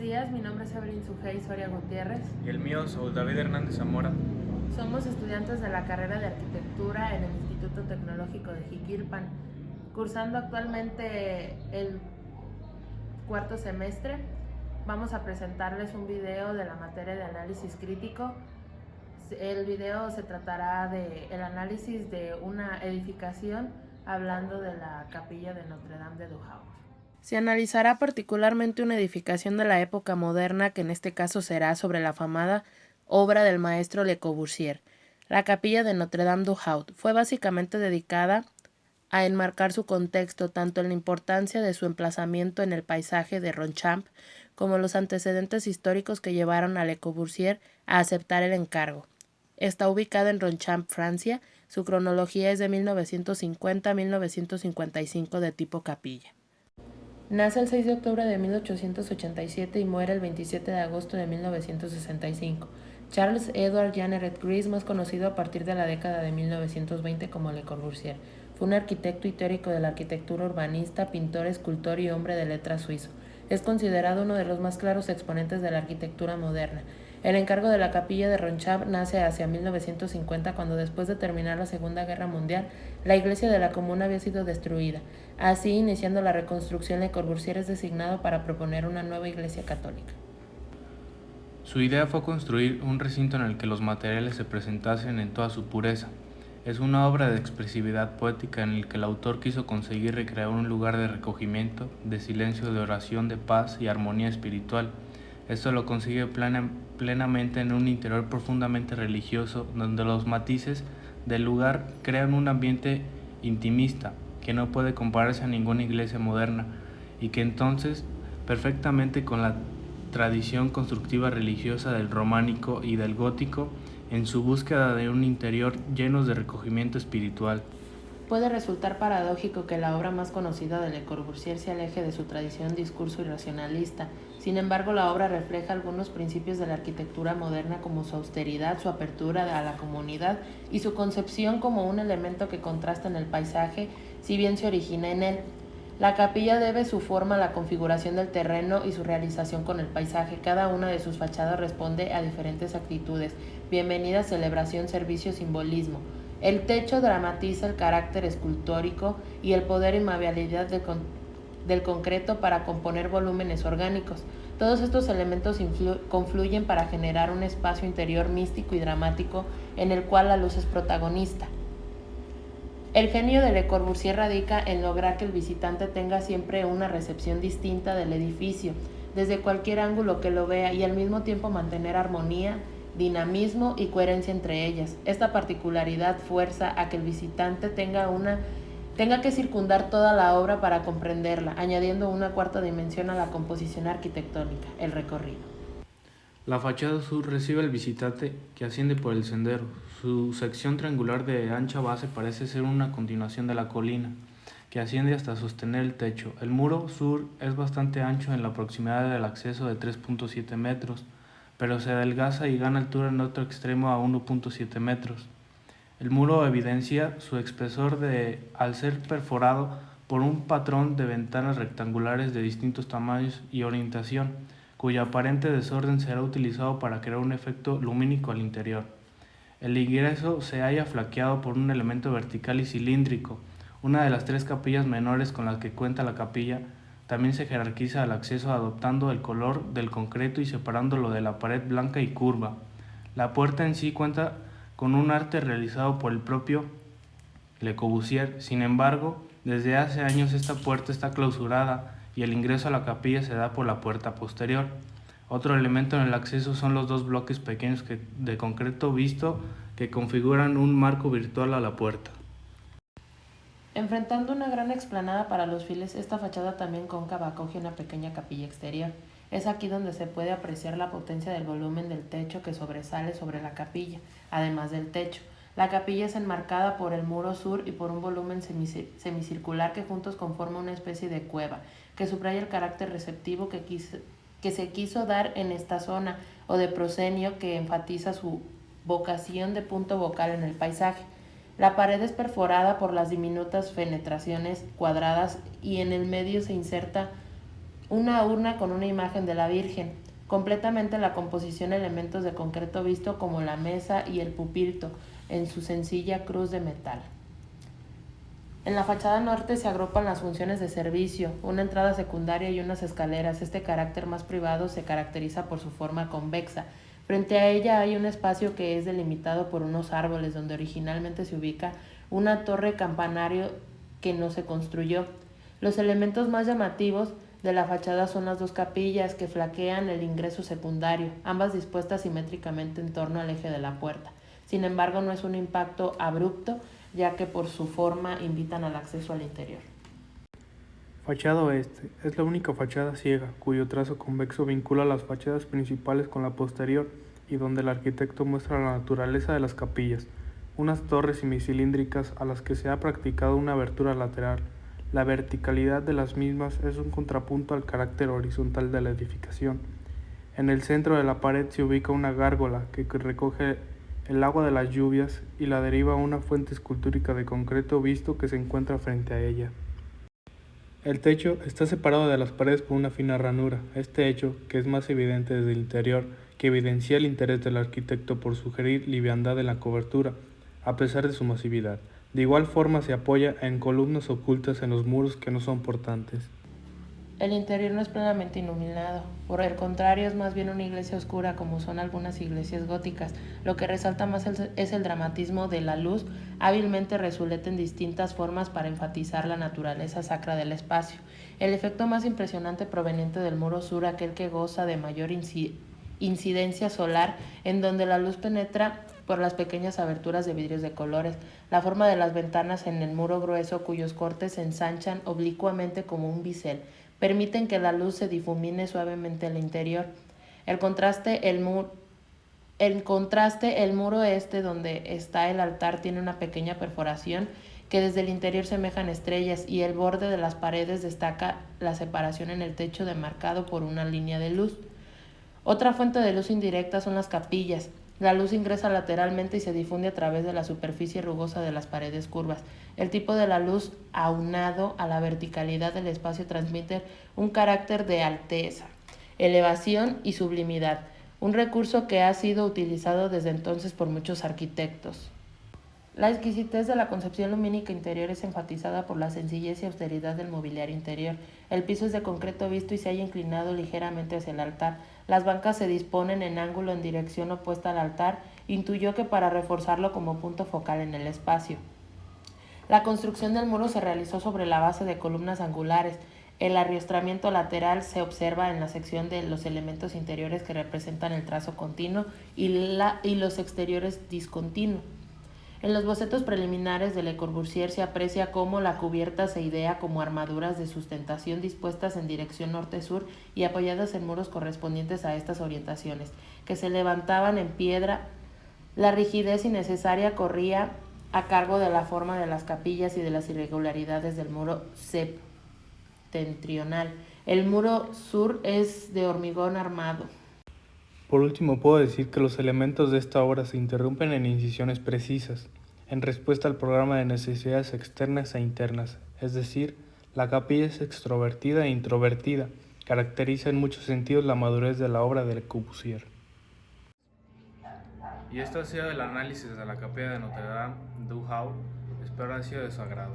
días, mi nombre es Evelyn Sujei Soria Gutiérrez. Y el mío, Saúl David Hernández Zamora. Somos estudiantes de la carrera de Arquitectura en el Instituto Tecnológico de Jiquilpan, cursando actualmente el cuarto semestre. Vamos a presentarles un video de la materia de análisis crítico. El video se tratará del análisis de una edificación, hablando de la capilla de Notre Dame de Duhaut. Se analizará particularmente una edificación de la época moderna, que en este caso será sobre la afamada obra del maestro Le Corbusier. La capilla de Notre Dame du Haut fue básicamente dedicada a enmarcar su contexto, tanto en la importancia de su emplazamiento en el paisaje de Ronchamp como los antecedentes históricos que llevaron a Le Corbusier a aceptar el encargo. Está ubicada en Ronchamp, Francia. Su cronología es de 1950 a 1955, de tipo capilla. Nace el 6 de octubre de 1887 y muere el 27 de agosto de 1965. Charles Edward Jeanneret Gris, más conocido a partir de la década de 1920 como Le Corbusier, fue un arquitecto y teórico de la arquitectura urbanista, pintor, escultor y hombre de letras suizo. Es considerado uno de los más claros exponentes de la arquitectura moderna. El encargo de la capilla de Ronchamp nace hacia 1950, cuando, después de terminar la Segunda Guerra Mundial, la iglesia de la comuna había sido destruida. Así, iniciando la reconstrucción, Le Corbusier es designado para proponer una nueva iglesia católica. Su idea fue construir un recinto en el que los materiales se presentasen en toda su pureza. Es una obra de expresividad poética en el que el autor quiso conseguir recrear un lugar de recogimiento, de silencio, de oración, de paz y armonía espiritual. Esto lo consigue plenamente en un interior profundamente religioso, donde los matices del lugar crean un ambiente intimista que no puede compararse a ninguna iglesia moderna, y que entonces perfectamente con la tradición constructiva religiosa del románico y del gótico, en su búsqueda de un interior lleno de recogimiento espiritual. Puede resultar paradójico que la obra más conocida de Le Corbusier se aleje de su tradición discurso irracionalista. Sin embargo, la obra refleja algunos principios de la arquitectura moderna, como su austeridad, su apertura a la comunidad y su concepción como un elemento que contrasta en el paisaje, si bien se origina en él. La capilla debe su forma a la configuración del terreno y su realización con el paisaje. Cada una de sus fachadas responde a diferentes actitudes: bienvenida, celebración, servicio, simbolismo. El techo dramatiza el carácter escultórico y el poder y malleabilidad del concreto para componer volúmenes orgánicos. Todos estos elementos confluyen para generar un espacio interior místico y dramático en el cual la luz es protagonista. El genio de Le Corbusier radica en lograr que el visitante tenga siempre una recepción distinta del edificio, desde cualquier ángulo que lo vea, y al mismo tiempo mantener armonía, dinamismo y coherencia entre ellas. Esta particularidad fuerza a que el visitante tenga que circundar toda la obra para comprenderla, añadiendo una cuarta dimensión a la composición arquitectónica: el recorrido. La fachada sur recibe al visitante que asciende por el sendero. Su sección triangular de ancha base parece ser una continuación de la colina, que asciende hasta sostener el techo. El muro sur es bastante ancho en la proximidad del acceso, de 3.7 metros, pero se adelgaza y gana altura en otro extremo a 1.7 metros. El muro evidencia su espesor al ser perforado por un patrón de ventanas rectangulares de distintos tamaños y orientación, cuyo aparente desorden será utilizado para crear un efecto lumínico al interior. El ingreso se halla flanqueado por un elemento vertical y cilíndrico. Una de las tres capillas menores con las que cuenta la capilla también se jerarquiza al acceso, adoptando el color del concreto y separándolo de la pared blanca y curva. La puerta en sí cuenta con un arte realizado por el propio Le Corbusier. Sin embargo, desde hace años esta puerta está clausurada y el ingreso a la capilla se da por la puerta posterior. Otro elemento en el acceso son los dos bloques pequeños de concreto visto que configuran un marco virtual a la puerta. Enfrentando una gran explanada para los fieles, esta fachada también cóncava acoge una pequeña capilla exterior. Es aquí donde se puede apreciar la potencia del volumen del techo que sobresale sobre la capilla. Además del techo, la capilla es enmarcada por el muro sur y por un volumen semicircular que juntos conforman una especie de cueva, que subraya el carácter receptivo que se quiso dar en esta zona, o de proscenio, que enfatiza su vocación de punto vocal en el paisaje. La pared es perforada por las diminutas penetraciones cuadradas y en el medio se inserta una urna con una imagen de la Virgen. Completamente la composición elementos de concreto visto como la mesa y el púlpito en su sencilla cruz de metal. En la fachada norte se agrupan las funciones de servicio, una entrada secundaria y unas escaleras. Este carácter más privado se caracteriza por su forma convexa. Frente a ella hay un espacio que es delimitado por unos árboles donde originalmente se ubica una torre campanario que no se construyó. Los elementos más llamativos de la fachada son las dos capillas que flanquean el ingreso secundario, ambas dispuestas simétricamente en torno al eje de la puerta. Sin embargo, no es un impacto abrupto, ya que por su forma invitan al acceso al interior. Fachada oeste. Es la única fachada ciega, cuyo trazo convexo vincula las fachadas principales con la posterior y donde el arquitecto muestra la naturaleza de las capillas, unas torres semicilíndricas a las que se ha practicado una abertura lateral. La verticalidad de las mismas es un contrapunto al carácter horizontal de la edificación. En el centro de la pared se ubica una gárgola que recoge el agua de las lluvias y la deriva a una fuente escultórica de concreto visto que se encuentra frente a ella. El techo está separado de las paredes por una fina ranura. Este hecho, que es más evidente desde el interior, que evidencia el interés del arquitecto por sugerir liviandad en la cobertura, a pesar de su masividad. De igual forma se apoya en columnas ocultas en los muros que no son portantes. El interior no es plenamente iluminado, por el contrario es más bien una iglesia oscura como son algunas iglesias góticas. Lo que resalta más es el dramatismo de la luz, hábilmente resuelta en distintas formas para enfatizar la naturaleza sacra del espacio. El efecto más impresionante proveniente del muro sur, aquel que goza de mayor incidencia solar, en donde la luz penetra por las pequeñas aberturas de vidrios de colores, la forma de las ventanas en el muro grueso cuyos cortes se ensanchan oblicuamente como un bisel, permiten que la luz se difumine suavemente al interior. El contraste, el muro este donde está el altar tiene una pequeña perforación que desde el interior semejan estrellas y el borde de las paredes destaca la separación en el techo demarcado por una línea de luz. Otra fuente de luz indirecta son las capillas. La luz ingresa lateralmente y se difunde a través de la superficie rugosa de las paredes curvas. El tipo de la luz, aunado a la verticalidad del espacio, transmite un carácter de alteza, elevación y sublimidad, un recurso que ha sido utilizado desde entonces por muchos arquitectos. La exquisitez de la concepción lumínica interior es enfatizada por la sencillez y austeridad del mobiliario interior. El piso es de concreto visto y se halla inclinado ligeramente hacia el altar. Las bancas se disponen en ángulo en dirección opuesta al altar, intuyó que para reforzarlo como punto focal en el espacio. La construcción del muro se realizó sobre la base de columnas angulares. El arriostramiento lateral se observa en la sección de los elementos interiores que representan el trazo continuo y los exteriores discontinuo. En los bocetos preliminares de Le Corbusier se aprecia cómo la cubierta se idea como armaduras de sustentación dispuestas en dirección norte-sur y apoyadas en muros correspondientes a estas orientaciones, que se levantaban en piedra. La rigidez innecesaria corría a cargo de la forma de las capillas y de las irregularidades del muro septentrional. El muro sur es de hormigón armado. Por último, puedo decir que los elementos de esta obra se interrumpen en incisiones precisas, en respuesta al programa de necesidades externas e internas, es decir, la capilla es extrovertida e introvertida, caracteriza en muchos sentidos la madurez de la obra de Le Corbusier. Y esto ha sido el análisis de la capilla de Notre Dame du Havre, espero haya sido de su agrado.